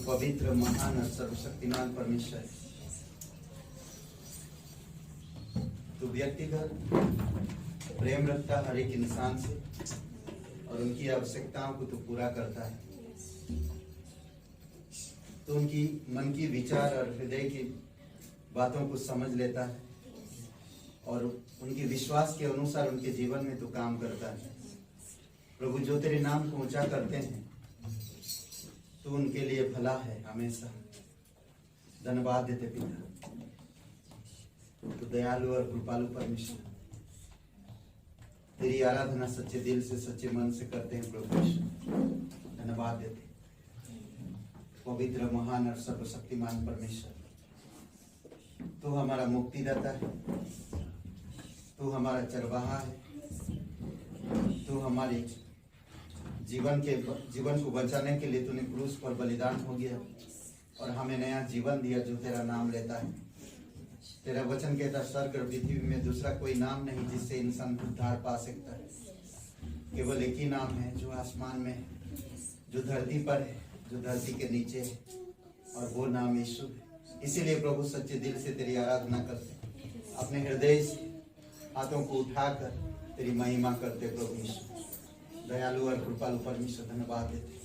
पवित्र महान और सर्वशक्तिमान परमेश्वर, तू व्यक्तिगत प्रेम रखता हर एक इंसान से और उनकी आवश्यकताओं को तू पूरा करता है। तो उनकी मन की विचार और हृदय की बातों को समझ लेता है और उनके विश्वास के अनुसार उनके जीवन में तू काम करता है। प्रभु, जो तेरे नाम को ऊंचा करते हैं तो उनके लिए भला है हमेशा। धन्यवाद देते पिता, तो दयालु और कृपालु परमेश्वर, तेरी आराधना सच्चे दिल से सच्चे मन से करते हैं प्रभु। धन्यवाद देते पवित्र महान और सर्वशक्तिमान परमेश्वर, तू हमारा मुक्तिदाता है, तू हमारा चरवाहा है, तू हमारे जीवन को बचाने के लिए तूने क्रूस पर बलिदान हो गया और हमें नया जीवन दिया जो तेरा नाम लेता है। तेरा वचन कहता, स्वर्ग और पृथ्वी में दूसरा कोई नाम नहीं जिससे इंसान उद्धार पा सकता है। केवल एक ही नाम है जो आसमान में है, जो धरती पर है, जो धरती के नीचे है, और वो नाम यीशु है। इसीलिए प्रभु सच्चे दिल से तेरी आराधना करते, अपने हृदय से हाथों को उठाकर तेरी महिमा करते प्रभु यीशु। दयालु और कृपालु परमेश्वर, धन्यवाद देते।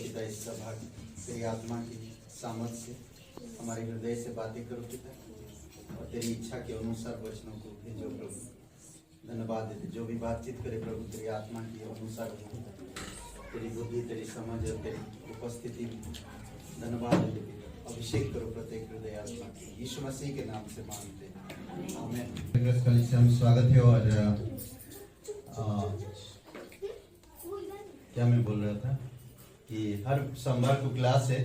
पिता इस सभा तेरी आत्मा की सामर्थ से हमारे हृदय से बातें करो पिता, और तेरी इच्छा के अनुसार वचनों को भेजो प्रभु। धन्यवाद देते, जो भी बातचीत करे प्रभु तेरी आत्मा के अनुसार हो, तेरी बुद्धि, तेरी समझ और तेरी उपस्थिति में। धन्यवाद देते, अभिषेक करो प्रत्येक हृदय आत्मा की, यीशु मसीह के नाम से मांगते हैं, आमीन। हम स्वागत है। और क्या मैं बोल रहा था कि हर सोमवार को क्लास है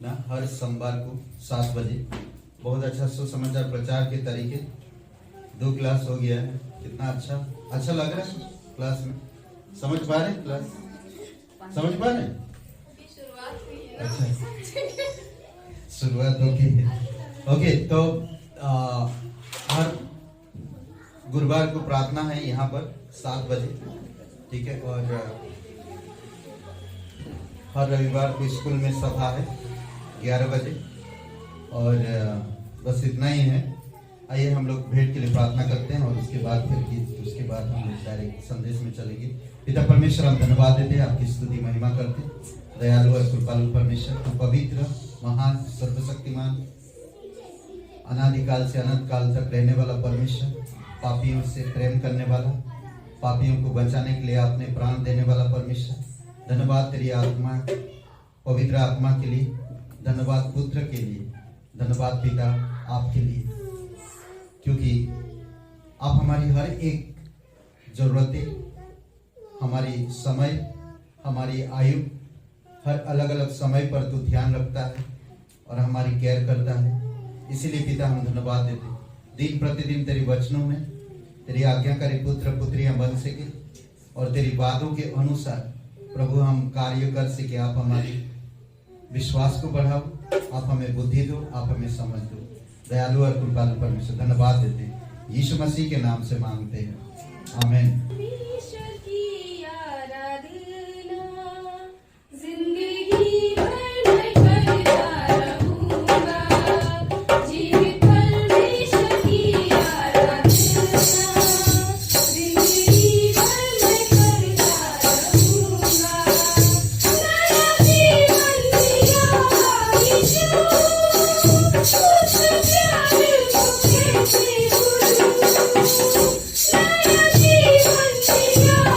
ना, हर सोमवार को 7 बजे। बहुत अच्छा सुसमाचार प्रचार के तरीके 2 क्लास हो गया है। कितना अच्छा लग रहा है क्लास में। समझ पा रहे हैं क्लास? समझ पा रहे हैं? अच्छा, शुरुआत होगी। ओके, तो हर गुरुवार को प्रार्थना है यहाँ पर 7 बजे, ठीक है। और हर रविवार को स्कूल में सभा है 11 बजे। और बस इतना ही है। आइए हम लोग भेंट के लिए प्रार्थना करते हैं, और उसके बाद फिर उसके बाद हम लोग डायरेक्ट संदेश में चलेंगे। पिता परमेश्वर, हम धन्यवाद देते हैं, आपकी स्तुति महिमा करते हैं। दयालु और कृपालु परमेश्वर, तो पवित्र, महान, सर्वशक्तिमान, अनादिकाल से अनंत काल तक रहने वाला परमेश्वर, पापियों से प्रेम करने वाला, पापियों को बचाने के लिए आपने प्राण देने वाला परमेश्वर। धन्यवाद तेरी आत्मा, पवित्र आत्मा के लिए। धन्यवाद पुत्र के लिए। धन्यवाद पिता आपके लिए, क्योंकि आप हमारी हर एक जरूरतें, हमारी समय, हमारी आयु, हर अलग अलग समय पर तू ध्यान रखता है और हमारी केयर करता है। इसीलिए पिता हम धन्यवाद देते। दिन प्रतिदिन तेरी वचनों में तेरी आज्ञाकारी पुत्र पुत्रियां बन सके, और तेरी बातों के अनुसार प्रभु हम कार्य कर सके। आप हमारी विश्वास को बढ़ाओ, आप हमें बुद्धि दो, आप हमें समझ दो। दयालु और कृपालु परमेश्वर, धन्यवाद देते हैं, यीशु मसीह के नाम से मांगते हैं, आमीन। Yeah.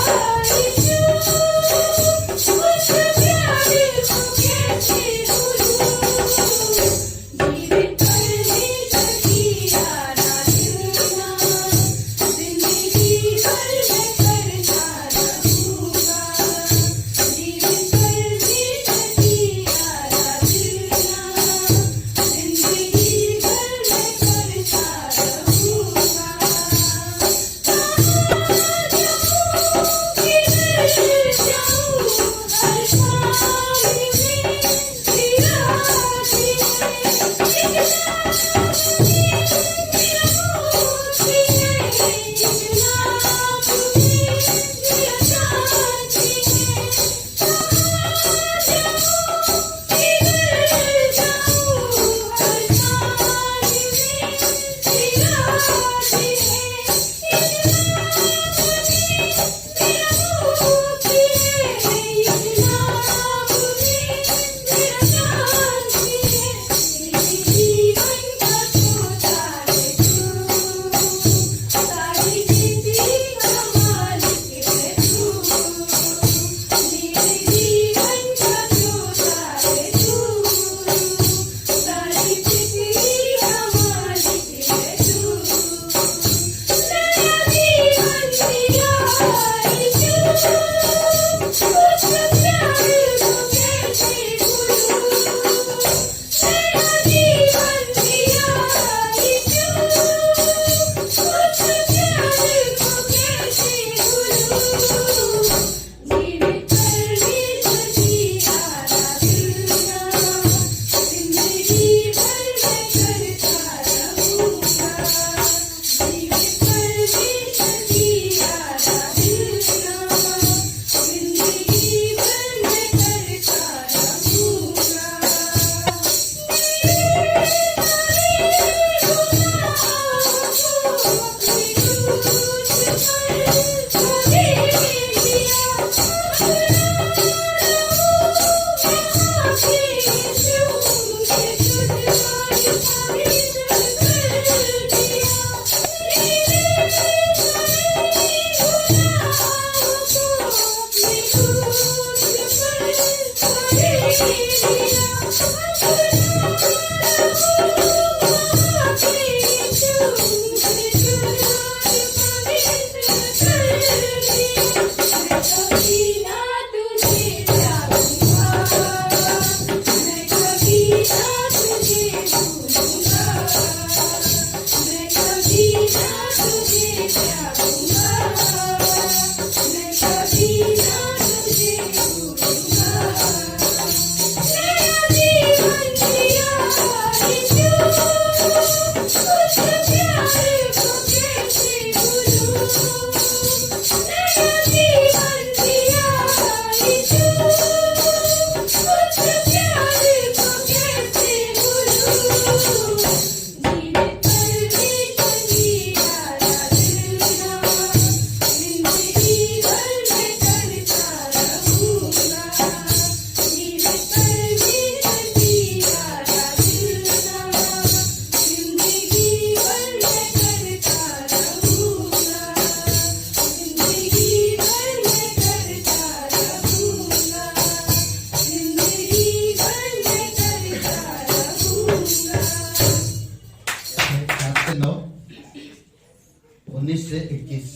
19 से 21।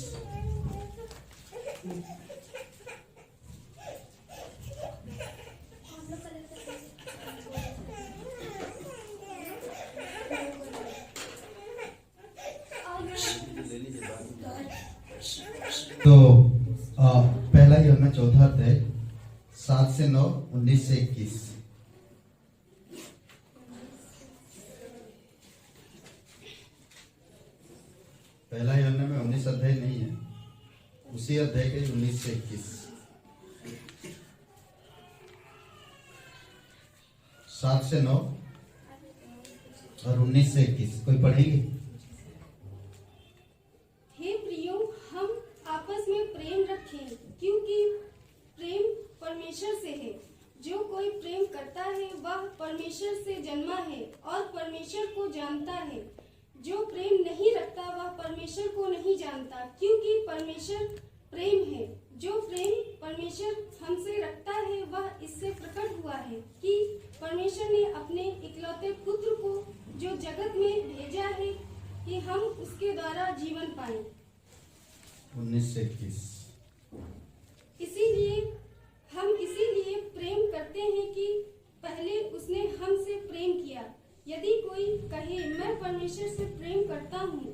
तो पहला यूहन्ना 4 अध्याय 7 से 9, 19 से 21। पहला यूहन्ना में 19 अध्याय नहीं है, उसी अध्याय के 19 से 21। 7 से 9 और 19 से 21 कोई पढ़ेगी? हे प्रियो, हम आपस में प्रेम रखें, क्योंकि प्रेम परमेश्वर से है। जो कोई प्रेम करता है वह परमेश्वर से जन्मा है और परमेश्वर को जानता है। जो प्रेम नहीं रखता वह परमेश्वर को नहीं जानता, क्योंकि परमेश्वर प्रेम है। जो प्रेम परमेश्वर हमसे रखता है वह इससे प्रकट हुआ है कि परमेश्वर ने अपने इकलौते पुत्र को जो जगत में भेजा है कि हम उसके द्वारा जीवन पाएं। 19 से 21। इसीलिए प्रेम करते हैं कि पहले उसने हमसे प्रेम किया। यदि कोई कहे मैं परमेश्वर से प्रेम करता हूँ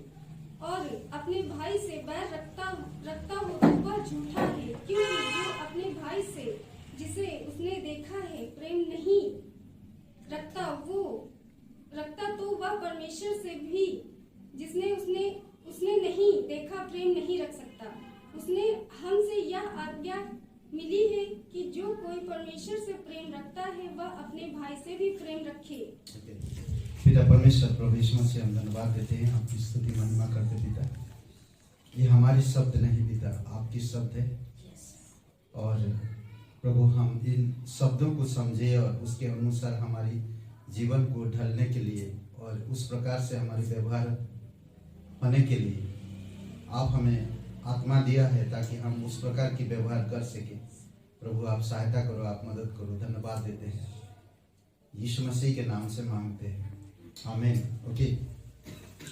और अपने भाई से बैर रखता हो तो वह झूठा है, क्योंकि जो अपने भाई से जिसे उसने देखा है प्रेम नहीं रखता तो वह परमेश्वर से भी जिसने उसने नहीं देखा प्रेम नहीं रख सकता। उसने हमसे यह आज्ञा मिली है कि जो कोई परमेश्वर से प्रेम रखता है वह अपने भाई से भी प्रेम रखे। पिता परमेश्वर प्रभु यीशु मसीह हम धन्यवाद देते हैं, आपकी स्तुति महिमा करते पिता। ये हमारे शब्द नहीं पिता, आपकी शब्द है। और प्रभु हम इन शब्दों को समझे और उसके अनुसार हमारी जीवन को ढलने के लिए और उस प्रकार से हमारे व्यवहार होने के लिए आप हमें आत्मा दिया है, ताकि हम उस प्रकार की व्यवहार कर सके। प्रभु आप सहायता करो, आप मदद करो। धन्यवाद देते हैं, यीशु मसीह के नाम से मांगते हैं, आमीन। ओके,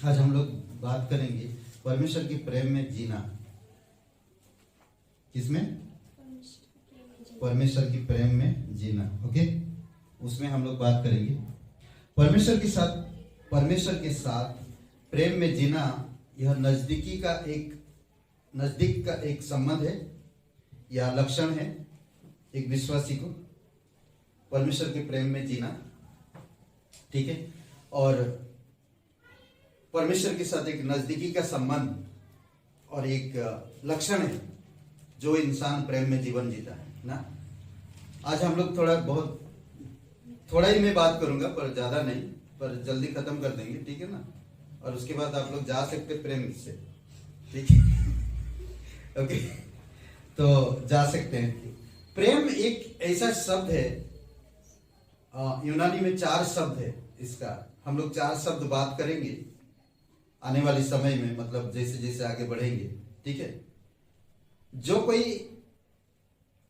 आज हम लोग बात करेंगे परमेश्वर की प्रेम में जीना। किसमें? परमेश्वर की प्रेम में जीना। ओके, उसमें हम लोग बात करेंगे परमेश्वर के साथ प्रेम में जीना। यह नजदीक का एक संबंध है या लक्षण है एक विश्वासी को, परमेश्वर के प्रेम में जीना। ठीक है, और परमेश्वर के साथ एक नजदीकी का संबंध और एक लक्षण है जो इंसान प्रेम में जीवन जीता है ना। आज हम लोग थोड़ा ही मैं बात करूंगा, पर ज्यादा नहीं, पर जल्दी खत्म कर देंगे, ठीक है ना। और उसके बाद आप लोग जा सकते प्रेम से, ठीक है। ओके, तो जा सकते हैं। प्रेम एक ऐसा शब्द है, यूनानी में 4 शब्द है इसका। हम लोग 4 शब्द बात करेंगे आने वाले समय में, मतलब जैसे जैसे आगे बढ़ेंगे, ठीक है। जो कोई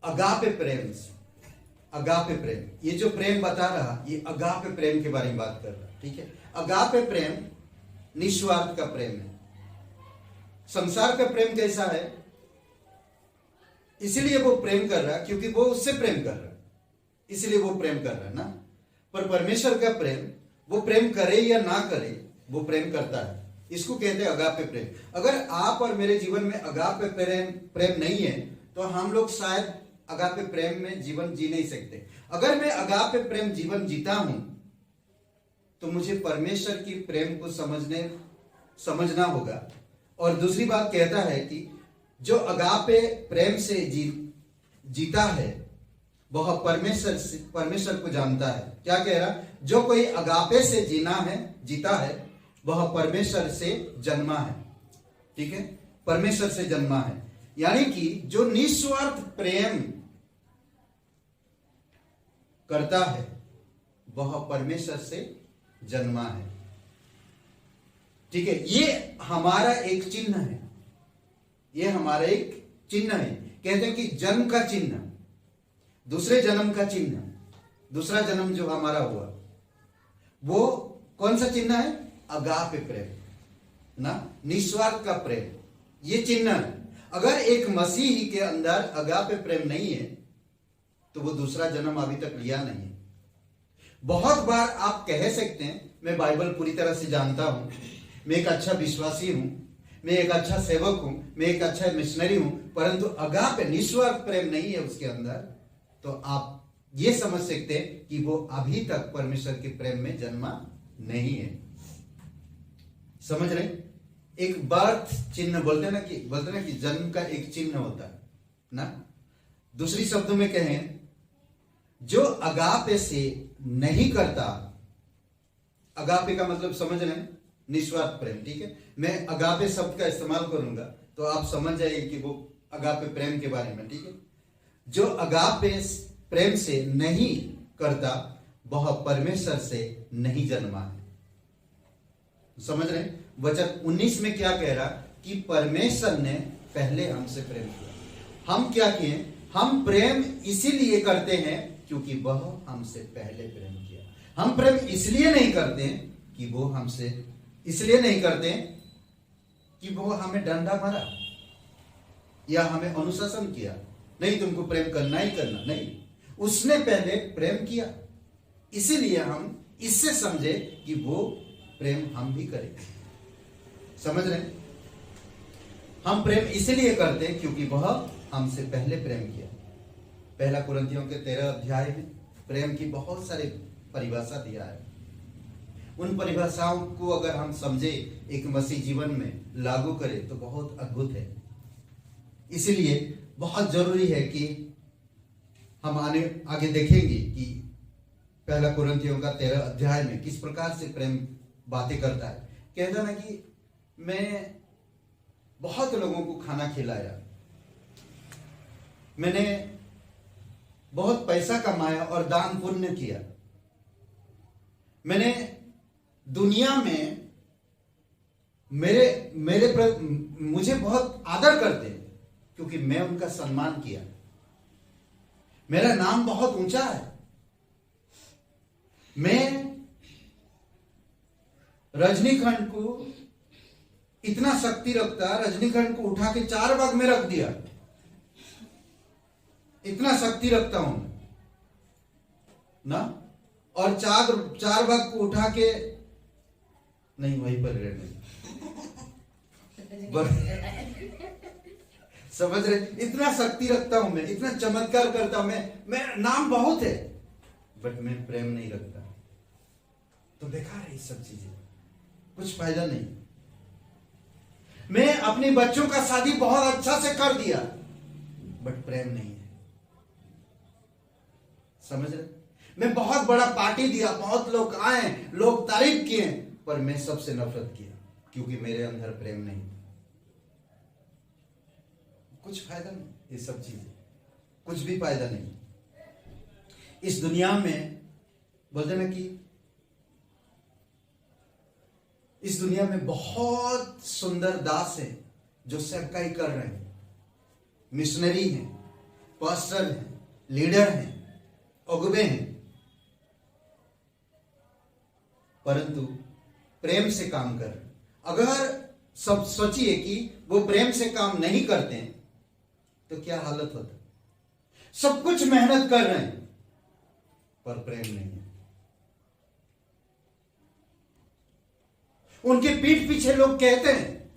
अगापे प्रेम से, अगापे प्रेम, ये जो प्रेम बता रहा ये अगापे प्रेम के बारे में बात कर रहा, ठीक है। अगापे प्रेम निस्वार्थ का प्रेम है। संसार का प्रेम कैसा है, इसलिए वो प्रेम कर रहा क्योंकि वो उससे प्रेम कर रहा, इसलिए वो प्रेम कर रहा ना। पर परमेश्वर का प्रेम, वो प्रेम करे या ना करे वो प्रेम करता है, इसको कहते हैं अगापे प्रेम। अगर आप और मेरे जीवन में अगापे प्रेम नहीं है तो हम लोग शायद अगापे प्रेम में जीवन जी नहीं सकते। अगर मैं अगापे प्रेम जीवन जीता हूं तो मुझे परमेश्वर की प्रेम को समझना होगा। और दूसरी बात कहता है कि जो अगापे प्रेम से जीता है वह परमेश्वर को जानता है। क्या कह रहा, जो कोई अगापे से जीता है वह परमेश्वर से जन्मा है, ठीक है, परमेश्वर से जन्मा है। यानी कि जो निस्वार्थ प्रेम करता है वह परमेश्वर से जन्मा है, ठीक है। ये हमारा एक चिन्ह है, ये हमारा एक चिन्ह है। कहते हैं कि जन्म का चिन्ह, दूसरे जन्म का चिन्ह, दूसरा जन्म जो हमारा हुआ वो कौन सा चिन्ह है, अगापे प्रेम ना, निस्वार्थ का प्रेम, ये चिन्ह है। अगर एक मसीही के अंदर अगापे प्रेम नहीं है तो वो दूसरा जन्म अभी तक लिया नहीं है। बहुत बार आप कह सकते हैं मैं बाइबल पूरी तरह से जानता हूं, मैं एक अच्छा विश्वासी हूं, मैं एक अच्छा सेवक हूं, मैं एक अच्छा मिशनरी हूं, परंतु अगापे निस्वार्थ प्रेम नहीं है उसके अंदर, तो आप ये समझ सकते हैं कि वो अभी तक परमेश्वर के प्रेम में जन्मा नहीं है। समझ रहे, एक बर्थ चिन्ह बोलते ना कि जन्म का एक चिन्ह होता है ना। दूसरी शब्दों में कहें, जो अगापे से नहीं करता, अगापे का मतलब समझ रहे हैं, निस्वार्थ प्रेम, ठीक है। मैं अगापे शब्द का इस्तेमाल करूंगा तो आप समझ जाइए कि वो अगापे प्रेम के बारे में, ठीक है। जो अगापे प्रेम से नहीं करता वह परमेश्वर से नहीं जन्मा है। समझ रहे हैं? वचन 19 में क्या कह रहा कि परमेश्वर ने पहले हमसे प्रेम किया। हम क्या किए, हम प्रेम इसीलिए करते हैं क्योंकि वह हमसे पहले प्रेम किया। हम प्रेम इसलिए नहीं करते कि वो हमसे, इसलिए नहीं करते कि वो हमें डंडा मारा या हमें अनुशासन किया, नहीं तुमको प्रेम करना ही करना, नहीं, उसने पहले प्रेम किया, इसीलिए हम इससे समझे कि वो प्रेम हम भी करें। समझ रहे हैं? हम प्रेम इसलिए करते हैं क्योंकि वह हमसे पहले प्रेम किया। पहला कुरिन्थियों के 13 अध्याय में प्रेम की बहुत सारी परिभाषा दिया है। उन परिभाषाओं को अगर हम समझे, एक मसीह जीवन में लागू करें तो बहुत अद्भुत है। इसीलिए बहुत जरूरी है कि हम आगे देखेंगे कि पहला कुरिन्थियों का 13 अध्याय में किस प्रकार से प्रेम बातें करता है। कहता ना कि मैं बहुत लोगों को खाना खिलाया, मैंने बहुत पैसा कमाया और दान पुण्य किया, मैंने दुनिया में मुझे बहुत आदर करते हैं क्योंकि मैं उनका सम्मान किया, मेरा नाम बहुत ऊंचा है, मैं रजनीकांत को इतना शक्ति रखता, रजनीकांत को उठा के 4 भाग में रख दिया, इतना शक्ति रखता हूं ना, और 4 भाग को उठा के नहीं, वहीं पर रहने समझ रहे, इतना शक्ति रखता हूं मैं, इतना चमत्कार करता हूं मैं नाम बहुत है, बट मैं प्रेम नहीं रखता, तो बेकार है ये सब चीजें, कुछ फायदा नहीं। मैं अपने बच्चों का शादी बहुत अच्छा से कर दिया, बट प्रेम नहीं है। समझ रहे, मैं बहुत बड़ा पार्टी दिया, बहुत लोग आए, लोग तारीफ किए, पर मैं सबसे नफरत किया क्योंकि मेरे अंदर प्रेम नहीं। कुछ फायदा नहीं, ये सब चीजें कुछ भी फायदा नहीं। इस दुनिया में बोलते ना कि इस दुनिया में बहुत सुंदर दास हैं जो सेवकाई कर रहे हैं, मिशनरी हैं, पास्टर हैं, लीडर हैं, अगुबे हैं, परंतु प्रेम से काम कर। अगर सब सोचिए कि वो प्रेम से काम नहीं करते हैं तो क्या हालत होता। सब कुछ मेहनत कर रहे हैं पर प्रेम नहीं है। उनके पीठ पीछे लोग कहते हैं,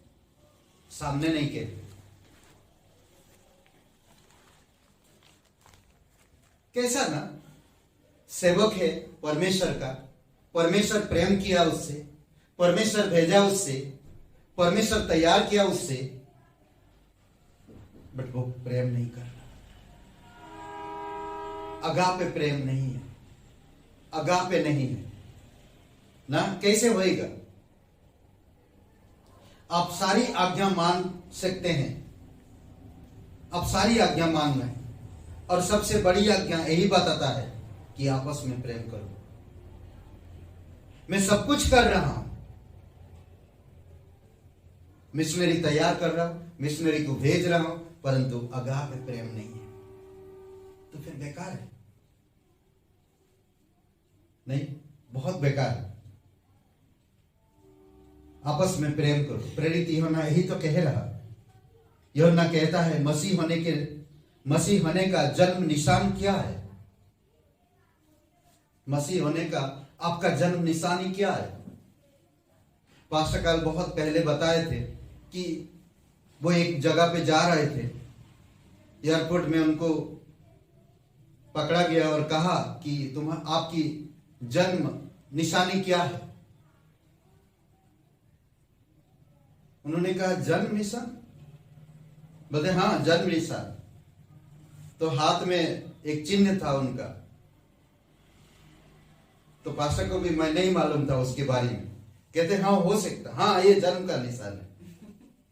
सामने नहीं कहते। कैसा ना सेवक है परमेश्वर का, परमेश्वर प्रेम किया उससे, परमेश्वर भेजा उससे, परमेश्वर तैयार किया उससे, बट वो प्रेम नहीं कर रहा। अगापे प्रेम नहीं है, अगापे नहीं है ना। कैसे होएगा? आप सारी आज्ञा मान सकते हैं, आप सारी आज्ञा मान रहे हैं, और सबसे बड़ी आज्ञा यही बताता है कि आपस में प्रेम करो। मैं सब कुछ कर रहा हूं, मिशनरी तैयार कर रहा हूं, मिशनरी को भेज रहा हूं, परंतु अगापे प्रेम नहीं है, तो फिर बेकार है। नहीं, बहुत बेकार है। आपस में प्रेम करो। प्रेरित यूहन्ना यही तो कह रहा। यूहन्ना कहता है मसीह होने का जन्म निशान क्या है? मसीह होने का आपका जन्म निशानी क्या है? पास्टर काल बहुत पहले बताए थे कि वो एक जगह पे जा रहे थे, एयरपोर्ट में उनको पकड़ा गया और कहा कि आपकी जन्म निशानी क्या है? उन्होंने कहा जन्म निशान? बोले हाँ जन्म निशान। तो हाथ में एक चिन्ह था उनका। तो पास्टर को भी मैं नहीं मालूम था उसके बारे में। कहते हाँ हो सकता, हाँ ये जन्म का निशान है।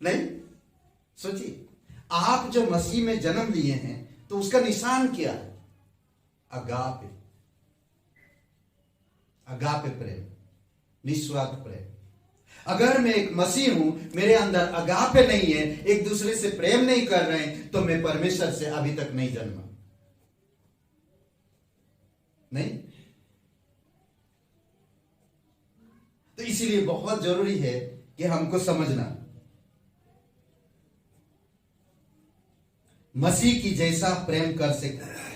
नहीं, सोचिए आप जो मसीह में जन्म लिए हैं तो उसका निशान क्या है? अगापे, अगापे प्रेम, निस्वार्थ प्रेम। अगर मैं एक मसीह हूं, मेरे अंदर अगापे नहीं है, एक दूसरे से प्रेम नहीं कर रहे हैं, तो मैं परमेश्वर से अभी तक नहीं जन्मा। नहीं, तो इसीलिए बहुत जरूरी है कि हमको समझना, मसीह की जैसा प्रेम कर सके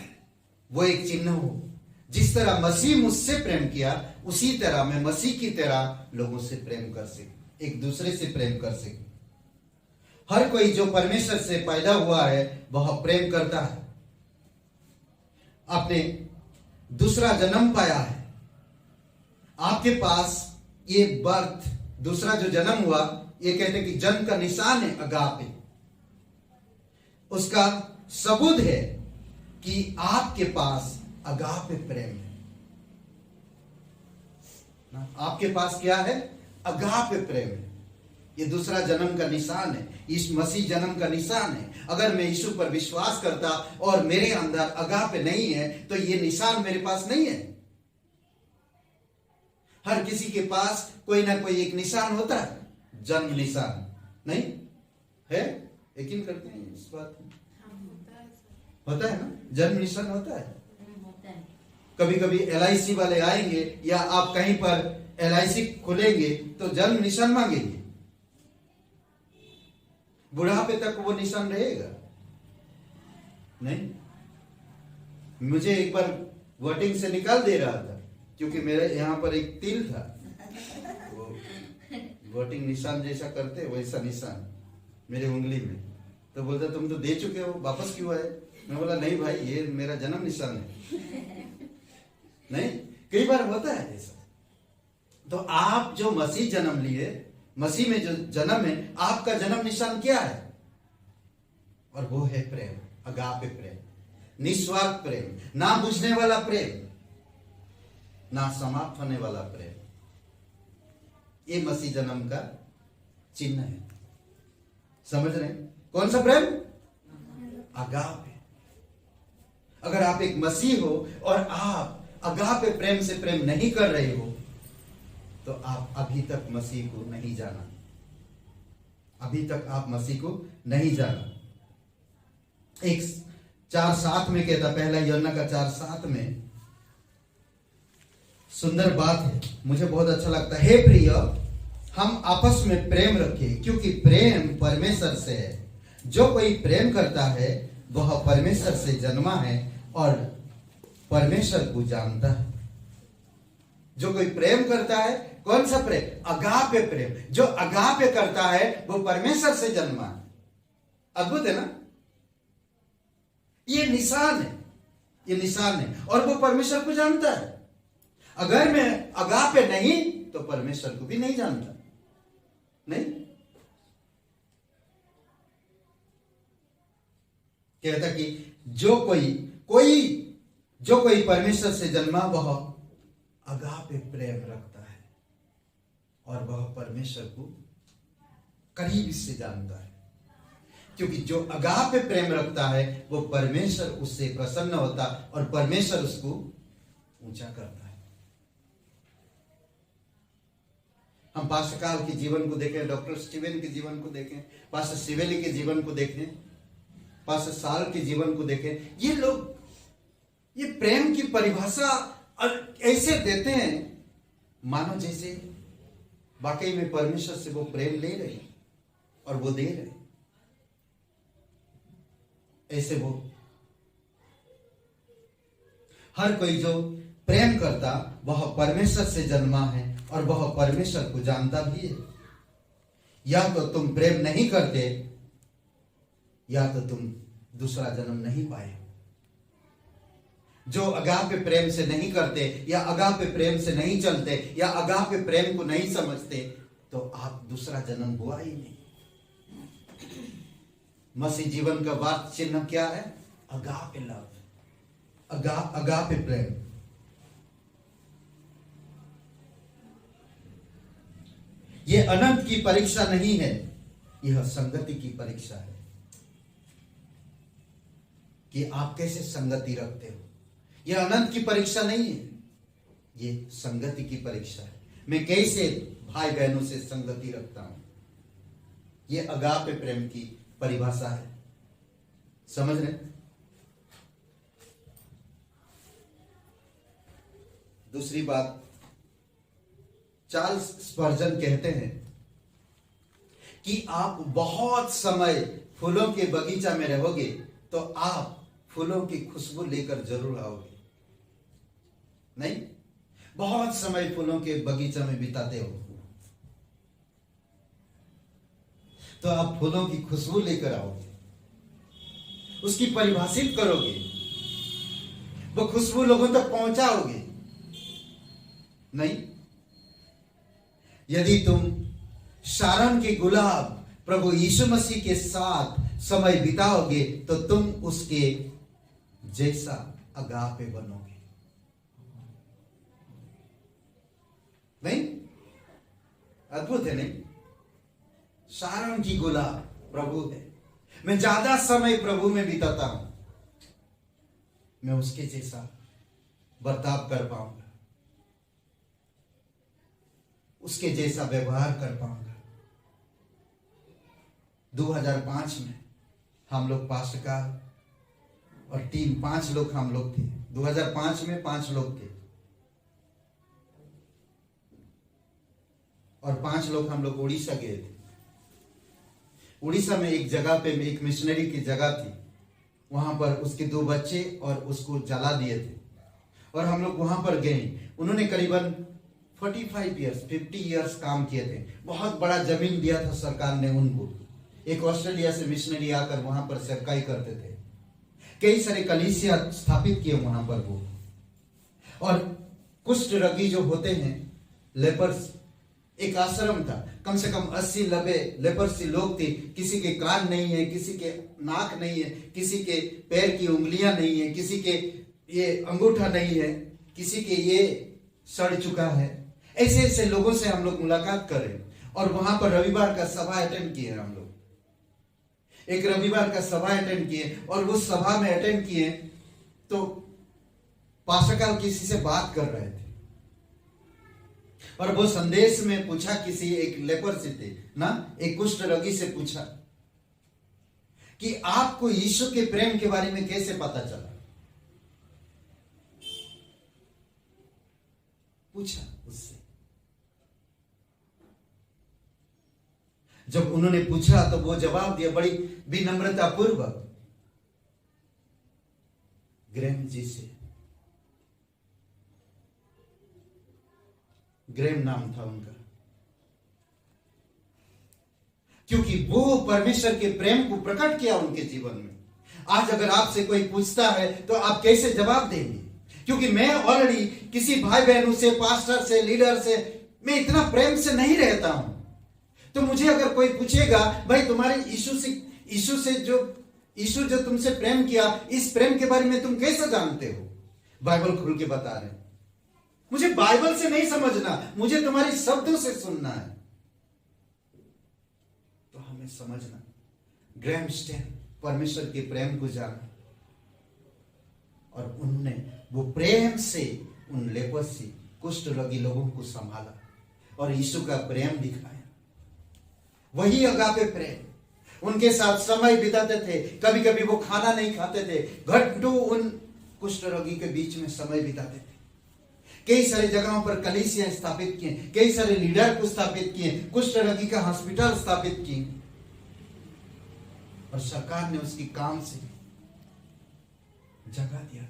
वो एक चिन्ह हो। जिस तरह मसीह मुझसे प्रेम किया, उसी तरह मैं मसीह की तरह लोगों से प्रेम कर सके, एक दूसरे से प्रेम कर सके। हर कोई जो परमेश्वर से पैदा हुआ है वह प्रेम करता है। आपने दूसरा जन्म पाया है, आपके पास ये बर्थ, दूसरा जो जन्म हुआ, ये कहते हैं कि जन्म का निशान है अगापे। उसका सबूत है कि आपके पास अगापे प्रेम है ना। आपके पास क्या है? अगापे प्रेम है। ये दूसरा जन्म का निशान है, इस मसीह जन्म का निशान है। अगर मैं यीशु पर विश्वास करता और मेरे अंदर अगापे नहीं है तो ये निशान मेरे पास नहीं है। हर किसी के पास कोई ना कोई एक निशान होता है, जन्म निशान नहीं है? यकीन करते हैं इस बात में? होता है ना, जन्म निशान होता है। कभी कभी LIC वाले आएंगे या आप कहीं पर LIC खोलेंगे तो जन्म निशान मांगेंगे। बुढ़ापे तक वो निशान रहेगा नहीं। मुझे एक बार वोटिंग से निकाल दे रहा था क्योंकि मेरे यहाँ पर एक तिल था, वो वोटिंग निशान जैसा करते वैसा निशान मेरे उंगली में। तो बोलता तुम तो दे चुके हो, वापस क्यों आए? मैं बोला नहीं भाई, ये मेरा जन्म निशान है। नहीं, कई बार होता है ऐसा। तो आप जो मसीह जन्म लिए, मसीह में जो जन्म है, आपका जन्म निशान क्या है? और वो है प्रेम, अगापे प्रेम, निस्वार्थ प्रेम, ना बुझने वाला प्रेम, ना समाप्त होने वाला प्रेम। ये मसीह जन्म का चिन्ह है। समझ रहे हैं? कौन सा प्रेम? अगापे। अगर आप एक मसीह हो और आप अगापे प्रेम से प्रेम नहीं कर रहे हो तो आप अभी तक मसीह को नहीं जाना, अभी तक आप मसीह को नहीं जाना। एक 4:7 में कहता, पहला यूहन्ना का 4:7 में सुंदर बात है, मुझे बहुत अच्छा लगता है। हे प्रिय, हम आपस में प्रेम रखें, क्योंकि प्रेम परमेश्वर से है। जो कोई प्रेम करता है वह परमेश्वर से जन्मा है और परमेश्वर को जानता है। जो कोई प्रेम करता है, कौन सा प्रेम? अगापे प्रेम। जो अगापे करता है वो परमेश्वर से जन्मा है। अद्भुत है ना? ये निशान है, ये निशान है, और वो परमेश्वर को जानता है। अगर मैं अगापे नहीं तो परमेश्वर को भी नहीं जानता। नहीं कहता कि जो कोई परमेश्वर से जन्मा वह अगापे प्रेम रखता है और वह परमेश्वर को करीब से जानता है। क्योंकि जो अगापे प्रेम रखता है वो परमेश्वर उससे प्रसन्न होता और परमेश्वर उसको ऊंचा करता है। हम पास्टर कार्ल के जीवन को देखें, डॉक्टर स्टीवन के जीवन को देखें, पास्टर सिवेली के जीवन को देखें, पास्टर साल के जीवन को देखें। ये लोग ये प्रेम की परिभाषा ऐसे देते हैं मानो जैसे वाकई में परमेश्वर से वो प्रेम ले रहे और वो दे रहे। ऐसे वो हर कोई जो प्रेम करता वह परमेश्वर से जन्मा है और वह परमेश्वर को जानता भी है। या तो तुम प्रेम नहीं करते या तो तुम दूसरा जन्म नहीं पाए। जो अगापे प्रेम से नहीं करते या अगापे प्रेम से नहीं चलते या अगापे प्रेम को नहीं समझते तो आप दूसरा जन्म हुआ ही नहीं। मसीह जीवन का वाक चिन्ह क्या है? अगापे लव, अगापे प्रेम। यह अनंत की परीक्षा नहीं है, यह संगति की परीक्षा है कि आप कैसे संगति रखते हो। यह अनंत की परीक्षा नहीं है, यह संगति की परीक्षा है। मैं कैसे भाई बहनों से संगति रखता हूं, यह अगापे प्रेम की परिभाषा है। समझ रहे? दूसरी बात, चार्ल्स स्पर्जन कहते हैं कि आप बहुत समय फूलों के बगीचा में रहोगे तो आप फूलों की खुशबू लेकर जरूर आओगे। नहीं, बहुत समय फूलों के बगीचा में बिताते हो तो आप फूलों की खुशबू लेकर आओगे, उसकी परिभाषित करोगे, वो खुशबू लोगों तक पहुंचाओगे। नहीं, यदि तुम शारोन के गुलाब प्रभु यीशु मसीह के साथ समय बिताओगे तो तुम उसके जैसा अगापे बनोगे। नहीं, अद्भुत है नहीं? शारोन की गुलाब प्रभु है। मैं ज्यादा समय प्रभु में बिताता हूं, मैं उसके जैसा बर्ताव कर पाऊंगा, उसके जैसा व्यवहार कर पाऊंगा। 2005 में हम लोग पास्टर का और टीम 5 लोग हम लोग थे। 2005 में 5 लोग थे और 5 लोग हम लोग उड़ीसा गए थे। उड़ीसा में एक जगह पे एक मिशनरी की जगह थी, वहां पर उसके 2 बच्चे और उसको जला दिए थे और हम लोग वहां पर गए। उन्होंने करीबन 50 इयर्स काम किए थे। बहुत बड़ा जमीन दिया था सरकार ने उनको। एक ऑस्ट्रेलिया से मिशनरी आकर वहां पर सेवकाई करते थे। कई सारे कलीसिया स्थापित किए वहां पर वो। और कुष्ठ रोगी जो होते हैं, लेपर्स, एक आश्रम था। कम से कम 80-90 लेपर्सी लोग थे। किसी के कान नहीं है, किसी के नाक नहीं है, किसी के पैर की उंगलियां नहीं है, किसी के ये अंगूठा नहीं है, किसी के ये सड़ चुका है। ऐसे ऐसे लोगों से हम लोग मुलाकात करें और वहां पर रविवार का सभा अटेंड किए। हम लोग एक रविवार का सभा अटेंड किए और उस सभा में अटेंड किए तो पास्टर कार्ल किसी से बात कर रहे थे और वो संदेश में पूछा, किसी एक लेपर से थे ना, एक कुष्ठ रोगी से पूछा कि आपको यीशु के प्रेम के बारे में कैसे पता चला। पूछा उससे। जब उन्होंने पूछा तो वो जवाब दिया बड़ी विनम्रता पूर्वक। ग्रैम जी से, ग्रैम नाम था उनका, क्योंकि वो परमेश्वर के प्रेम को प्रकट किया उनके जीवन में। आज अगर आपसे कोई पूछता है तो आप कैसे जवाब देंगे? क्योंकि मैं ऑलरेडी किसी भाई बहनों से, पास्टर से, लीडर से मैं इतना प्रेम से नहीं रहता हूं। तो मुझे अगर कोई पूछेगा भाई तुम्हारे यीशु जो तुमसे प्रेम किया, इस प्रेम के बारे में तुम कैसे जानते हो? बाइबल खोल के बता रहे। मुझे बाइबल से नहीं समझना, मुझे तुम्हारे शब्दों से सुनना है। तो हमें समझना, ग्रैम स्टैन परमेश्वर के प्रेम को जाना और उन्होंने वो प्रेम से उन लेप्रोसी, कुष्ठ रोगी लोगों को संभाला और यीशु का प्रेम दिखाया। वही अगापे प्रेम। उनके साथ समय बिताते थे, कभी कभी वो खाना नहीं खाते थे, घंटों उन कुष्ठ रोगी के बीच में समय बिताते थे। कई सारी जगहों पर कलीसिया स्थापित किए, कई सारे लीडर को स्थापित किए, कुष्ठ रोगी का हॉस्पिटल स्थापित किए और सरकार ने उसकी काम से जगह दिया था।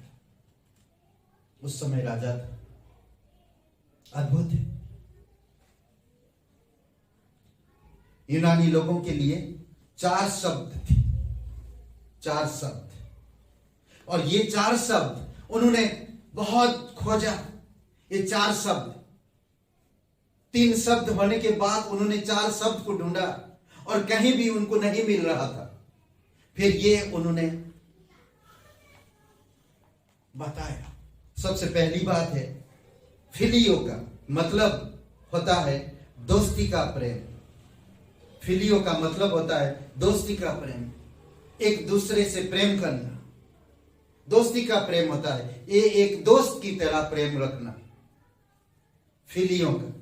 उस समय राजा था। अद्भुत है। यूनानी लोगों के लिए 4 शब्द थे, 4 शब्द, और ये 4 शब्द उन्होंने बहुत खोजा। ये 4 शब्द, 3 शब्द होने के बाद उन्होंने 4 शब्द को ढूंढा और कहीं भी उनको नहीं मिल रहा था। फिर ये उन्होंने बताया। सबसे पहली बात है फिलियो का मतलब होता है दोस्ती का प्रेम। फिलियो का मतलब होता है दोस्ती का प्रेम, एक दूसरे से प्रेम करना। दोस्ती का प्रेम होता है ये एक दोस्त की तरह प्रेम रखना। फिलियो का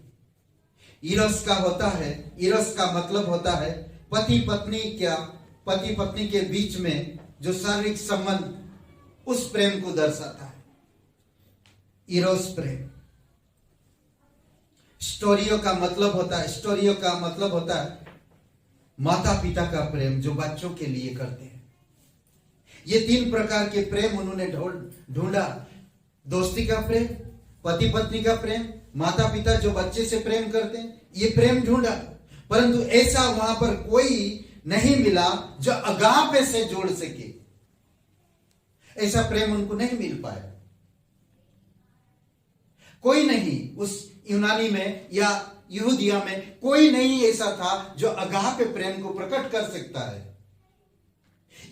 इरस का होता है, इरस का मतलब होता है पति पत्नी के बीच में जो शारीरिक संबंध, उस प्रेम को दर्शाता है इरोस प्रेम। स्टोरियो का मतलब होता है माता पिता का प्रेम जो बच्चों के लिए करते हैं। ये 3 प्रकार के प्रेम उन्होंने ढूंढा। दोस्ती का प्रेम, पति पत्नी का प्रेम, माता पिता जो बच्चे से प्रेम करते हैं, ये प्रेम ढूंढा। परंतु ऐसा वहां पर कोई नहीं मिला जो अगापे से जोड़ सके। ऐसा प्रेम उनको नहीं मिल पाया। कोई नहीं उस यूनानी में या यहूदिया में कोई नहीं ऐसा था जो अगापे प्रेम को प्रकट कर सकता है।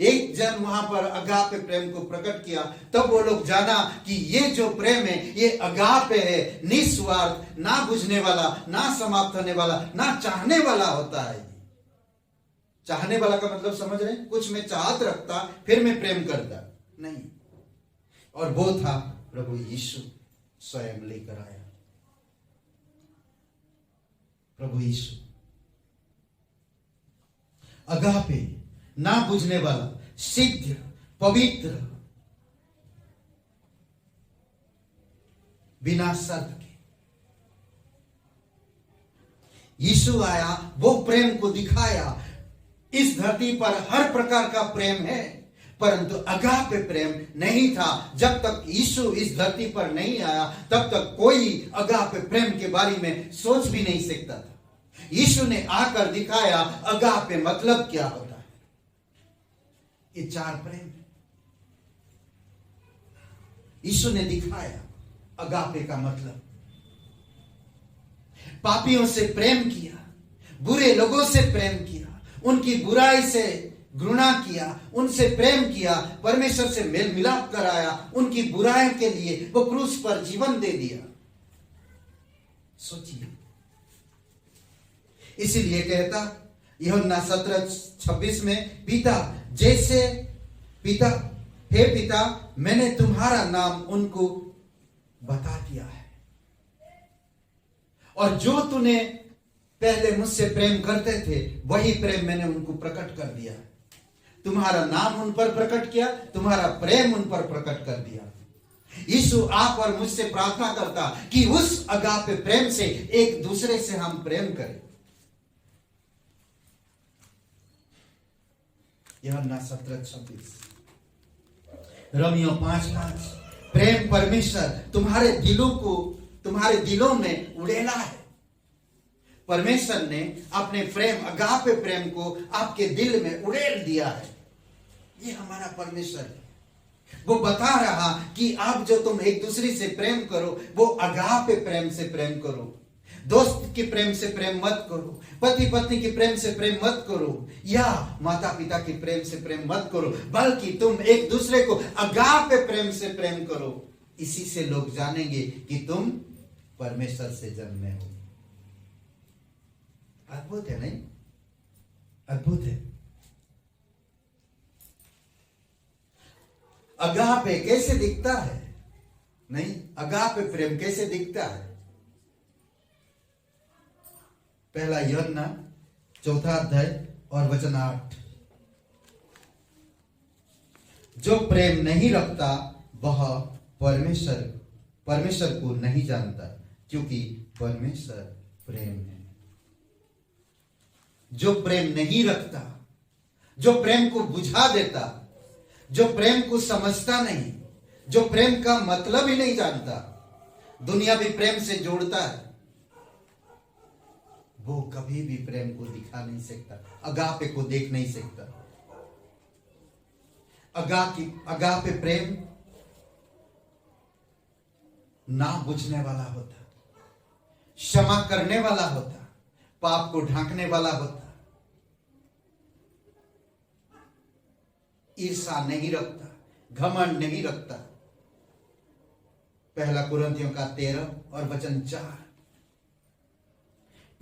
एक जन वहां पर अगापे प्रेम को प्रकट किया, तब वो लोग जाना कि ये जो प्रेम है ये अगापे है, निस्वार्थ, ना बुझने वाला, ना समाप्त होने वाला, ना चाहने वाला होता है। चाहने वाला का मतलब समझ रहे हैं? कुछ में चाहत रखता फिर मैं प्रेम करता नहीं। और वो था प्रभु यीशु स्वयं लेकर आया। प्रभु यीशु अगापे, ना बुझने वाला, सिद्ध, पवित्र, बिना शर्त के यीशु आया, वो प्रेम को दिखाया। इस धरती पर हर प्रकार का प्रेम है, परंतु अगापे प्रेम नहीं था। जब तक यीशु इस धरती पर नहीं आया तब तक कोई अगापे प्रेम के बारे में सोच भी नहीं सकता था। यीशु ने आकर दिखाया अगापे मतलब क्या होता है। ये 4 प्रेम यीशु ने दिखाया। अगापे का मतलब पापियों से प्रेम किया, बुरे लोगों से प्रेम किया, उनकी बुराई से घृणा किया, उनसे प्रेम किया, परमेश्वर से मेल मिलाप कराया, उनकी बुराई के लिए वो क्रूस पर जीवन दे दिया। सोचिए, इसीलिए कहता यूहन्ना 17:26 में, हे पिता मैंने तुम्हारा नाम उनको बता दिया है, और जो तूने पहले मुझसे प्रेम करते थे वही प्रेम मैंने उनको प्रकट कर दिया। तुम्हारा नाम उन पर प्रकट किया, तुम्हारा प्रेम उन पर प्रकट कर दिया। यीशु आप और मुझसे प्रार्थना करता कि उस अगापे प्रेम से एक दूसरे से हम प्रेम करें। यूहन्ना 17:26, रोमियो 5:5, प्रेम परमेश्वर तुम्हारे दिलों में उड़ेला है। परमेश्वर ने अपने प्रेम, अगापे प्रेम को आपके दिल में उड़ेल दिया है। ये हमारा परमेश्वर है। वो बता रहा कि आप जो तुम एक दूसरे से प्रेम करो वो अगापे प्रेम से प्रेम करो। दोस्त के प्रेम से प्रेम मत करो, पति पत्नी के प्रेम से प्रेम मत करो, या माता पिता के प्रेम से प्रेम मत करो, बल्कि तुम एक दूसरे को अगापे प्रेम से प्रेम करो। इसी से लोग जानेंगे कि तुम परमेश्वर से जन्मे हो। अद्भुत है नहीं? अद्भुत है। अगापे कैसे दिखता है? नहीं, अगापे प्रेम कैसे दिखता है? पहला यूहन्ना 4 अध्याय और वचन 8, जो प्रेम नहीं रखता वह परमेश्वर को नहीं जानता, क्योंकि परमेश्वर प्रेम है। जो प्रेम नहीं रखता, जो प्रेम को बुझा देता, जो प्रेम को समझता नहीं, जो प्रेम का मतलब ही नहीं जानता, दुनिया भी प्रेम से जोड़ता है, वो कभी भी प्रेम को दिखा नहीं सकता, अगापे को देख नहीं सकता। अगापे प्रेम ना बुझने वाला होता, क्षमा करने वाला होता, पाप को ढांकने वाला होता, ईर्षा नहीं रखता, घमंड नहीं रखता। पहला कुरिन्थियों का 13 और वचन 4,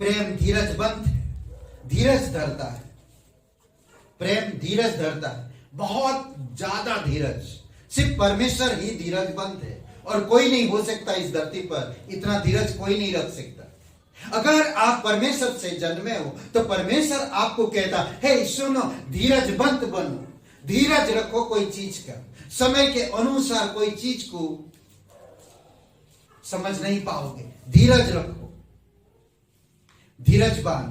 प्रेम धीरजबंध है, धीरज धरता है। प्रेम धीरज धरता है, बहुत ज्यादा धीरज। सिर्फ परमेश्वर ही धीरजबंध है और कोई नहीं हो सकता इस धरती पर, इतना धीरज कोई नहीं रख सकता। अगर आप परमेश्वर से जन्मे हो तो परमेश्वर आपको कहता है, सुनो, धीरजबंध बनो, धीरज रखो कोई चीज का। समय के अनुसार कोई चीज को समझ नहीं पाओगे, धीरज रखो, धीरजवान।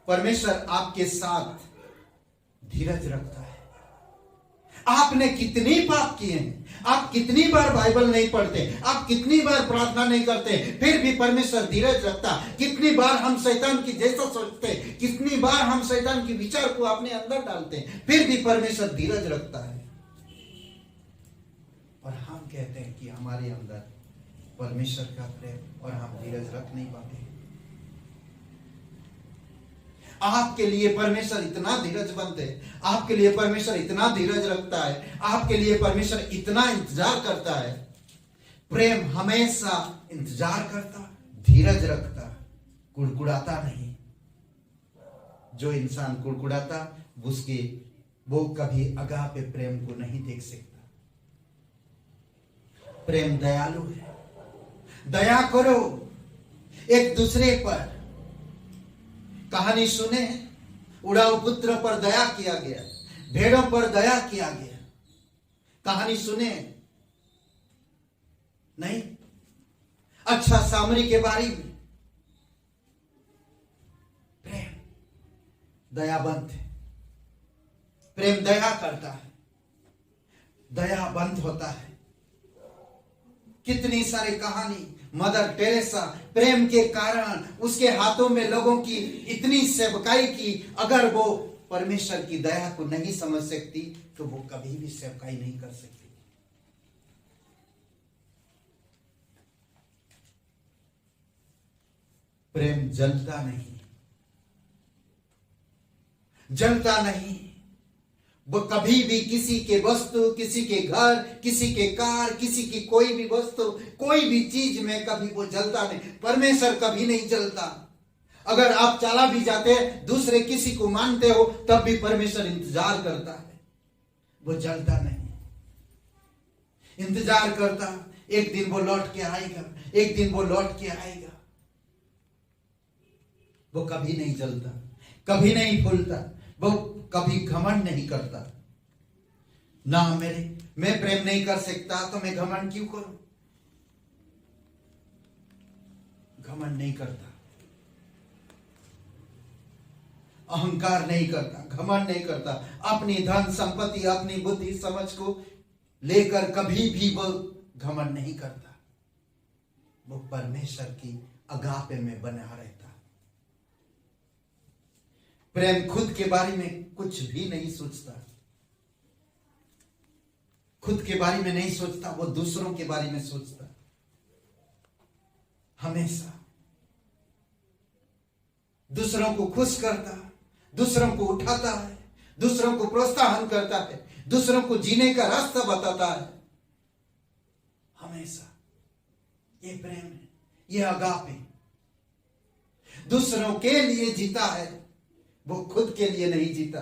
परमेश्वर आपके साथ धीरज रखता है। आपने कितने पाप किए हैं, आप कितनी बार बाइबल नहीं पढ़ते, आप कितनी बार प्रार्थना नहीं करते, फिर भी परमेश्वर धीरज रखता। कितनी बार हम शैतान की जैसा सोचते, कितनी बार हम शैतान के विचार को अपने अंदर डालते, फिर भी परमेश्वर धीरज रखता है। और हम कहते हैं कि हमारे अंदर परमेश्वर का प्रेम और हम धीरज रख नहीं पाते। आपके लिए परमेश्वर इतना धीरजवंत है, आपके लिए परमेश्वर इतना धीरज रखता है, आपके लिए परमेश्वर इतना इंतजार करता है। प्रेम हमेशा इंतजार करता, धीरज रखता, कुड़कुड़ाता नहीं। जो इंसान कुड़कुड़ाता वो कभी अगापे प्रेम को नहीं देख सकता। प्रेम दयालु है, दया करो एक दूसरे पर। कहानी सुने, उड़ाऊ पुत्र पर दया किया गया, भेड़ों पर दया किया गया। कहानी सुने नहीं? अच्छा सामरी के बारे में। प्रेम दयाबंद है, प्रेम दया करता है, दयाबंद होता है। कितनी सारी कहानी, मदर टेरेसा प्रेम के कारण उसके हाथों में लोगों की इतनी सेवकाई की। अगर वो परमेश्वर की दया को नहीं समझ सकती तो वो कभी भी सेवकाई नहीं कर सकती। प्रेम जलता नहीं, जलता नहीं। वो कभी भी किसी के वस्तु, किसी के घर, किसी के कार, किसी की कोई भी वस्तु, कोई भी चीज में कभी वो जलता नहीं। परमेश्वर कभी नहीं जलता। अगर आप चला भी जाते हैं, दूसरे किसी को मानते हो, तब भी परमेश्वर इंतजार करता है, वो जलता नहीं। इंतजार करता, एक दिन वो लौट के आएगा, एक दिन वो लौट के आएगा। वो कभी नहीं जलता, कभी नहीं फूलता, वो कभी घमंड नहीं करता। ना मैं प्रेम नहीं कर सकता तो मैं घमंड क्यों करूं? घमंड नहीं करता, अहंकार नहीं करता, घमंड नहीं करता, अपनी धन संपत्ति, अपनी बुद्धि समझ को लेकर कभी भी वो घमंड नहीं करता। वो परमेश्वर की अगापे में बना रहता। प्रेम खुद के बारे में कुछ भी नहीं सोचता, खुद के बारे में नहीं सोचता, वो दूसरों के बारे में सोचता। हमेशा दूसरों को खुश करता, दूसरों को उठाता है, दूसरों को प्रोत्साहन करता है, दूसरों को जीने का रास्ता बताता है। हमेशा ये प्रेम है, ये अगापे। दूसरों के लिए जीता है, वो खुद के लिए नहीं जीता,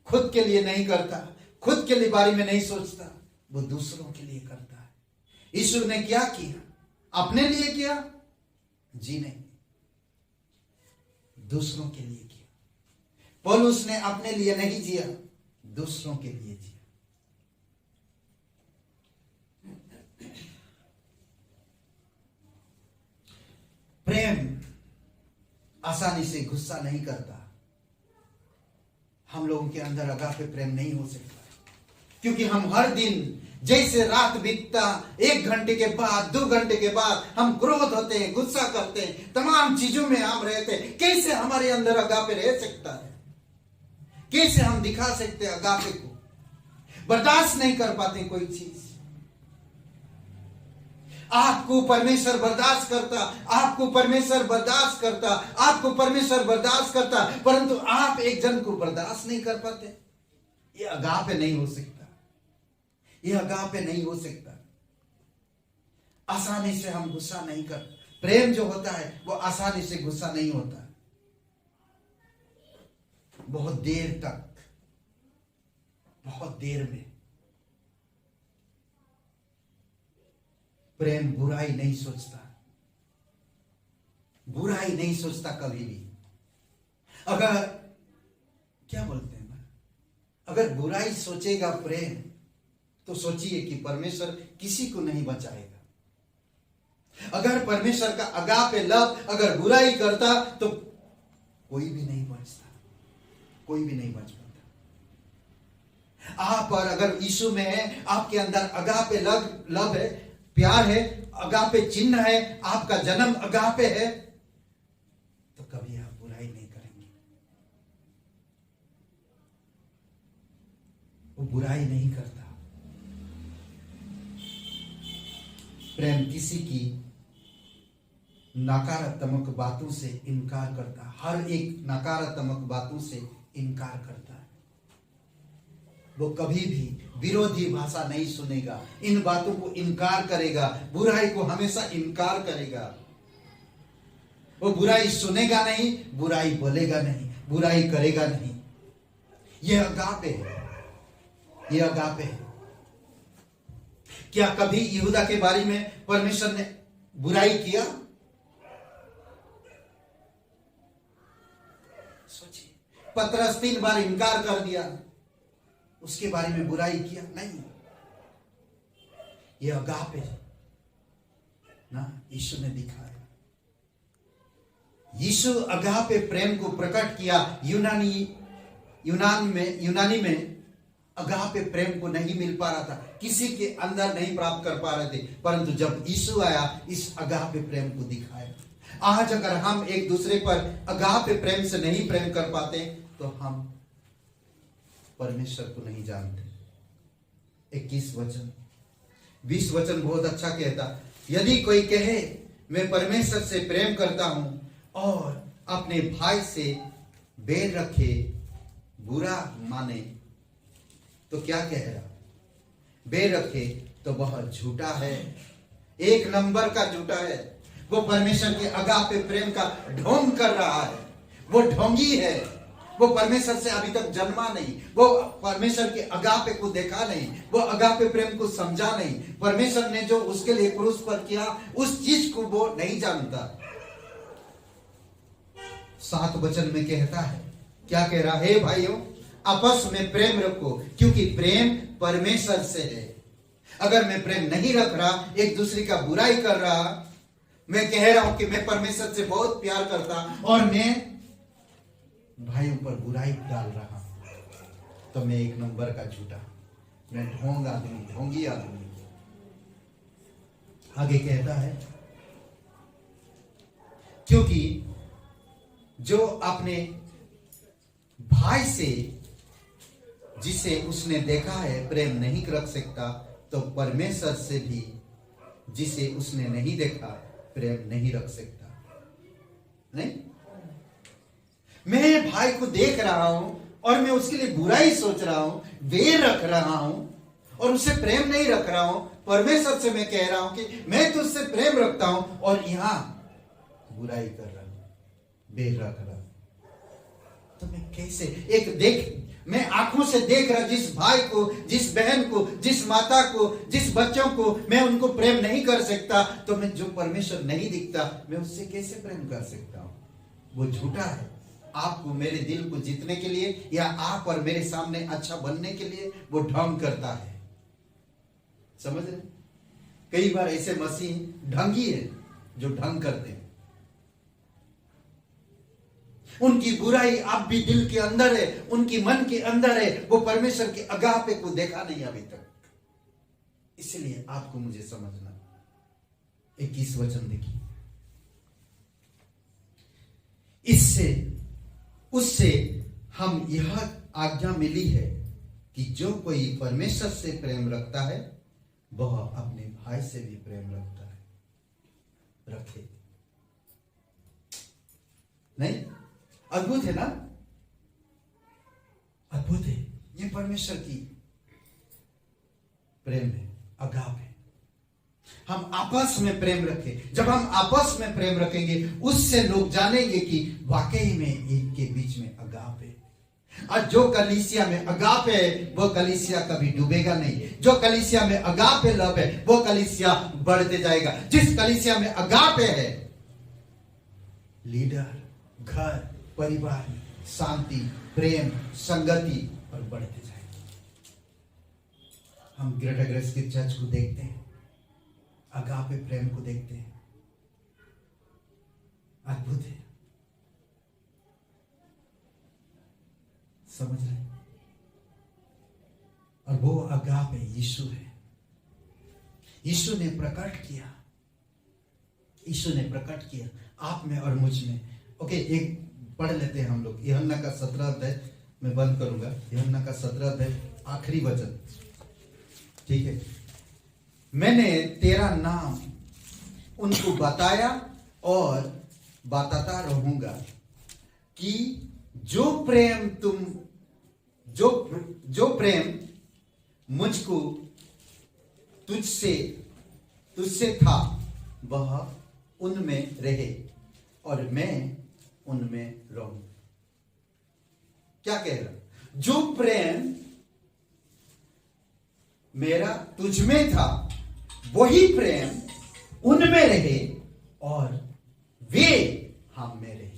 खुद के लिए नहीं करता, खुद के लिए बारे में नहीं सोचता, वो दूसरों के लिए करता है। यीशु ने क्या किया? अपने लिए किया? जी नहीं, दूसरों के लिए किया। पौलुस ने अपने लिए नहीं जिया, दूसरों के लिए जिया। प्रेम आसानी से गुस्सा नहीं करता। हम लोगों के अंदर अगापे प्रेम नहीं हो सकता, क्योंकि हम हर दिन जैसे रात बीतता, 1 घंटे के बाद, 2 घंटे के बाद हम क्रोध होते हैं, गुस्सा करते हैं, तमाम चीजों में हम रहते हैं। कैसे हमारे अंदर अगापे रह सकता है? कैसे हम दिखा सकते हैं अगापे को? बर्दाश्त नहीं कर पाते कोई चीज। आपको परमेश्वर बर्दाश्त करता, आपको परमेश्वर बर्दाश्त करता, आपको परमेश्वर बर्दाश्त करता, परंतु आप एक जन को बर्दाश्त नहीं कर पाते। ये अगापे नहीं हो सकता, ये अगापे नहीं हो सकता। आसानी से हम गुस्सा नहीं कर। प्रेम जो होता है वो आसानी से गुस्सा नहीं होता। बहुत देर तक, बहुत देर में। प्रेम बुराई नहीं सोचता, बुराई नहीं सोचता कभी भी। अगर क्या बोलते हैं ना, अगर बुराई सोचेगा प्रेम, तो सोचिए कि परमेश्वर किसी को नहीं बचाएगा। अगर परमेश्वर का अगापे लव अगर बुराई करता तो कोई भी नहीं बचता, कोई भी नहीं बच पाता। आप और अगर यीशु में है, आपके अंदर अगापे लव है, प्यार है, अगापे चिन्ह है, आपका जन्म अगापे है, तो कभी आप बुराई नहीं करेंगे। वो बुराई नहीं करता। प्रेम किसी की नकारात्मक बातों से इनकार करता, हर एक नकारात्मक बातों से इनकार करता है। वो कभी भी विरोधी भाषा नहीं सुनेगा, इन बातों को इनकार करेगा, बुराई को हमेशा इनकार करेगा। वो बुराई सुनेगा नहीं, बुराई बोलेगा नहीं, बुराई करेगा नहीं। यह अगापे है, यह अगापे है। क्या कभी यहूदा के बारे में परमेश्वर ने बुराई किया? सोचिए, पतरस 3 बार इनकार कर दिया, उसके बारे में बुराई किया नहीं। यह अगापे है ना, यीशु ने दिखाया। यीशु अगापे प्रेम को प्रकट किया। यूनानी में अगापे प्रेम को नहीं मिल पा रहा था, किसी के अंदर नहीं प्राप्त कर पा रहे थे, परंतु जब यीशु आया, इस अगापे प्रेम को दिखाया। आज अगर हम एक दूसरे पर अगापे प्रेम से नहीं प्रेम कर पाते, तो हम परमेश्वर को नहीं जानते। 21 वचन, 20 वचन बहुत अच्छा कहता, यदि कोई कहे मैं परमेश्वर से प्रेम करता हूं और अपने भाई से बैर रखे, बुरा माने, तो क्या कह रहा? बैर रखे तो वह झूठा है, 1 नंबर का झूठा है। वो परमेश्वर के अगापे प्रेम का ढोंग कर रहा है, वो ढोंगी है। वो परमेश्वर से अभी तक जन्मा नहीं, वो परमेश्वर के अगापे को देखा नहीं, वो अगापे प्रेम को समझा नहीं। परमेश्वर ने जो उसके लिए क्रूस पर किया, उस चीज को वो नहीं जानता। 7 वचन में कहता है, क्या कह रहा है? भाइयों, आपस में प्रेम रखो, क्योंकि प्रेम परमेश्वर से है। अगर मैं प्रेम नहीं रख रहा, एक दूसरे का बुराई कर रहा, मैं कह रहा हूं कि मैं परमेश्वर से बहुत प्यार करता और मैं भाइयों पर बुराई डाल रहा हूं, तो मैं एक नंबर का झूठा, मैं ढोंग आदमी, ढोंगी आदमी। आगे कहता है, क्योंकि जो अपने भाई से जिसे उसने देखा है प्रेम नहीं रख सकता, तो परमेश्वर से भी जिसे उसने नहीं देखा प्रेम नहीं रख सकता। नहीं, मैं भाई को देख रहा हूं और मैं उसके लिए बुराई सोच रहा हूं, वेर रख रहा हूं और उससे प्रेम नहीं रख रहा हूं। परमेश्वर से मैं कह रहा हूं कि मैं तुझसे प्रेम रखता हूं और यहां बुराई कर रहा हूं, वेर रख रहा हूं। तो मैं कैसे मैं आंखों से देख रहा जिस भाई को, जिस बहन को, जिस माता को, जिस बच्चों को मैं उनको प्रेम नहीं कर सकता, तो मैं जो परमेश्वर नहीं दिखता मैं उससे कैसे प्रेम कर सकता हूं? वो झूठा है। आपको मेरे दिल को जीतने के लिए या आप और मेरे सामने अच्छा बनने के लिए वो ढंग करता है। समझ रहे? कई बार ऐसे मसीह ढंगी है जो ढंग करते हैं। उनकी बुराई अब भी दिल के अंदर है, उनकी मन के अंदर है, वो परमेश्वर के अगापे को देखा नहीं अभी तक। इसलिए आपको मुझे समझना। 21 वचन देखिए, उससे हम यह आज्ञा मिली है कि जो कोई परमेश्वर से प्रेम रखता है वह अपने भाई से भी प्रेम रखे। नहीं, अद्भुत है ना? अद्भुत है। ये परमेश्वर की प्रेम है, अगाप है। हम आपस में प्रेम रखें। जब हम आपस में प्रेम रखेंगे, उससे लोग जानेंगे कि वाकई में इनके बीच में अगाप है। और जो कलीसिया में अगाप है वो कलीसिया कभी डूबेगा नहीं। जो कलीसिया में अगाप है, लव है, वो कलीसिया बढ़ते जाएगा। जिस कलीसिया में अगाप है, लीडर, घर, परिवार, शांति, प्रेम, संगति और बढ़ते जाएंगे। हम ग्रेटर ग्रेस की चर्च को देखते हैं, अगापे प्रेम को देखते हैं। अद्भुत है। समझ रहे? और वो अगापे यीशु है। यीशु ने प्रकट किया, यीशु ने प्रकट किया आप में और मुझ में। ओके, एक पढ़ लेते हैं हम लोग। यूहन्ना का 17 अध्याय मैं बंद करूंगा। यूहन्ना का 17 अध्याय आखिरी वचन, ठीक है। मैंने तेरा नाम उनको बताया और बताता रहूंगा कि जो प्रेम मुझको तुझसे था वह उनमें रहे और मैं उनमें रहूं। क्या कह रहा? जो प्रेम मेरा तुझ में था वही प्रेम उनमें रहे और वे हम में रहे।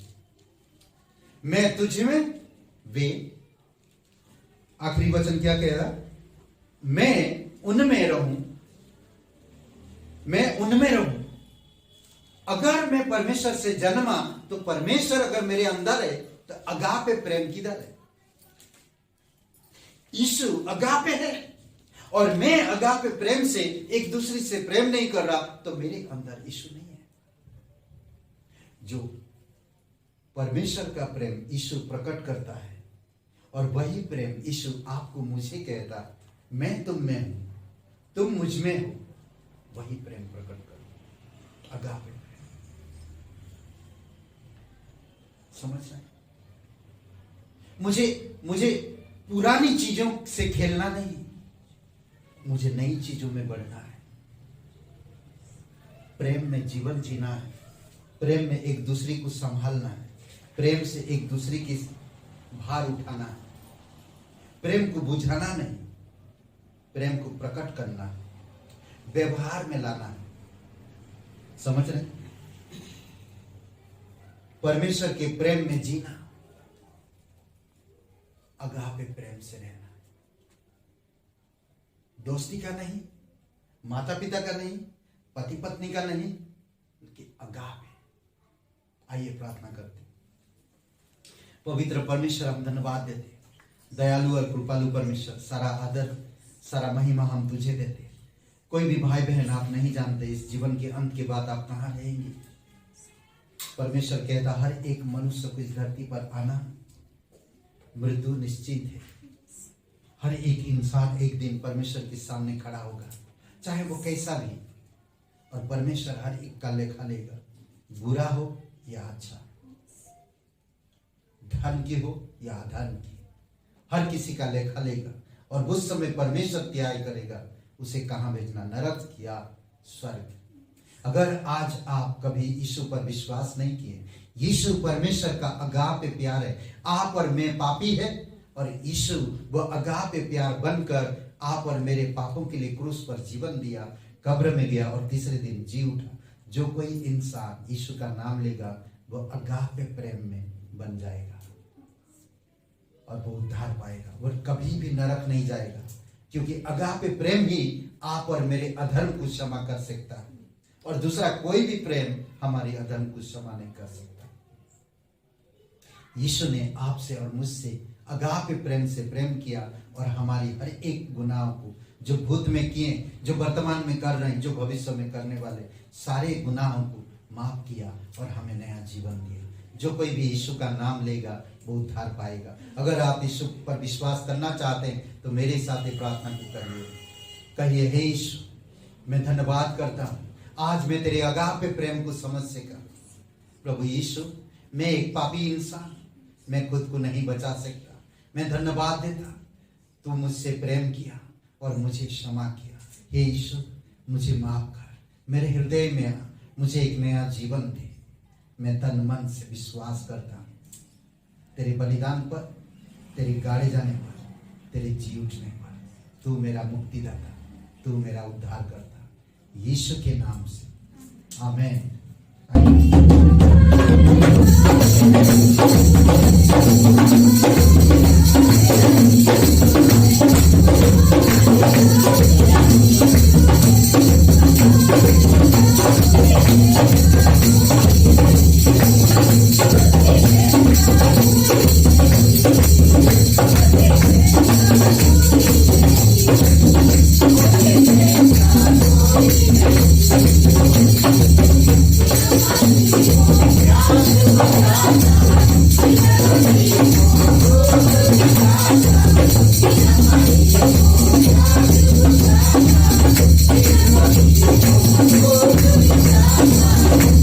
मैं तुझ में, वे। आखिरी वचन क्या कह रहा? मैं उनमें रहूं, मैं उनमें रहूं। अगर मैं परमेश्वर से जन्मा तो परमेश्वर अगर मेरे अंदर है तो अगापे प्रेम किधर है? यीशु अगापे है और मैं अगापे प्रेम से एक दूसरे से प्रेम नहीं कर रहा तो मेरे अंदर यीशु नहीं है। जो परमेश्वर का प्रेम यीशु प्रकट करता है और वही प्रेम यीशु आपको मुझे कहता, मैं तुम में हूं, तुम मुझ में हो, वही प्रेम प्रकट करो। अगापे प्रेम। समझ रहे? मुझे पुरानी चीजों से खेलना नहीं, मुझे नई चीजों में बढ़ना है। प्रेम में जीवन जीना है, प्रेम में एक दूसरे को संभालना है, प्रेम से एक दूसरे की भार उठाना है, प्रेम को बुझाना नहीं, प्रेम को प्रकट करना है, व्यवहार में लाना है। समझ रहे? परमेश्वर के प्रेम में जीना, अगापे प्रेम से रहना। दोस्ती का नहीं, माता पिता का नहीं, पति पत्नी का नहीं, बल्कि अगापे। आइए प्रार्थना करते। पवित्र परमेश्वर, हम धन्यवाद देते, दयालु और कृपालु परमेश्वर, सारा आदर सारा महिमा हम तुझे देते। कोई भी भाई बहन आप नहीं जानते इस जीवन के अंत के बाद आप कहाँ रहेंगे। परमेश्वर कहता हर एक मनुष्य को इस धरती पर आना मृत्यु निश्चित है। हर एक इंसान एक दिन परमेश्वर के सामने खड़ा होगा, चाहे वो कैसा भी, और परमेश्वर हर एक का लेखा लेगा, बुरा हो या अच्छा, धन की हो या अधर्म की, हर किसी का लेखा लेगा। और उस समय परमेश्वर त्याग करेगा उसे कहां भेजना, नरक या स्वर्ग। अगर आज आप कभी यीशु पर विश्वास नहीं किए, यीशु परमेश्वर का अगापे प्यार है, आप और मैं पापी है, और यीशु वो अगापे प्यार बनकर आप और मेरे पापों के लिए क्रूस पर जीवन दिया, कब्र में गया और तीसरे दिन जी उठा। जो कोई इंसान यीशु का नाम लेगा वो अगापे प्रेम में बन जाएगा और वो उद्धार पाएगा, वो कभी भी नरक नहीं जाएगा, क्योंकि अगापे प्रेम ही आप और मेरे अधर्म को क्षमा कर सकता है, और दूसरा कोई भी प्रेम हमारी अधर्म को क्षमा नहीं कर सकता। यीशु ने आपसे और मुझसे अगापे प्रेम से प्रेम किया और हमारी हर एक गुनाहों को, जो भूत में किए, जो वर्तमान में कर रहे हैं, जो भविष्य में करने वाले, सारे गुनाहों को माफ किया और हमें नया जीवन दिया। जो कोई भी यीशु का नाम लेगा वो उद्धार पाएगा। अगर आप यीशु पर विश्वास करना चाहते हैं तो मेरे साथ ही प्रार्थना को करिए। कहिए, हे यीशु, मैं धन्यवाद करता हूँ, आज मैं तेरे अगापे प्रेम को समझ सका। प्रभु यीशु, मैं एक पापी इंसान, मैं खुद को नहीं बचा सकता, मैं धन्यवाद देता, तू मुझसे प्रेम किया और मुझे क्षमा किया। हे यीशु, मुझे माफ कर, मेरे हृदय में आ, मुझे एक नया जीवन दे। मैं तन मन से विश्वास करता हूँ तेरे बलिदान पर, तेरे गाड़े जाने पर, तेरे जी उठने पर, तू मेरा मुक्तिदाता, तू मेरा उद्धार करता, यीशु के नाम से, आमीन। Oh,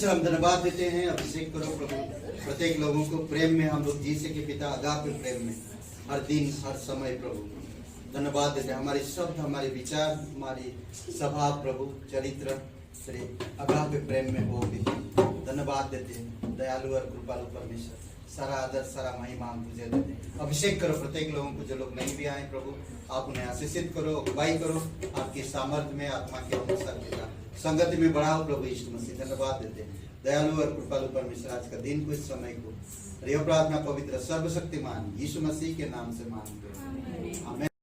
परमेश्वर हम धन्यवाद देते हैं। अभिषेक करो प्रभु, प्रत्येक लोगों को प्रेम में हम लोग जी सके पिता, अगापे प्रेम में हर दिन हर समय प्रभु धन्यवाद देते हैं। हमारे शब्द, हमारे विचार, हमारी स्वभाव प्रभु चरित्र तेरे अगापे प्रेम में हो भी धन्यवाद देते हैं। दयालु और कृपालु परमेश्वर, सारा आदर सारा महिमा हम तुझे देते हैं। अभिषेक करो प्रत्येक लोगों को, जो लोग नहीं भी आए प्रभु आप उन्हें आशीषित करो, अगुवाई करो आपकी सामर्थ्य में, आत्मा के अनुसार पिता संगति में बढ़ाओ प्रभु यीशु मसीह। धन्यवाद देते हैं दयालु और कृपालु परमेश्वर, आज का दिन को, इस समय को यह प्रार्थना पवित्र सर्वशक्तिमान यीशु मसीह के नाम से मांगते हैं, आमीन।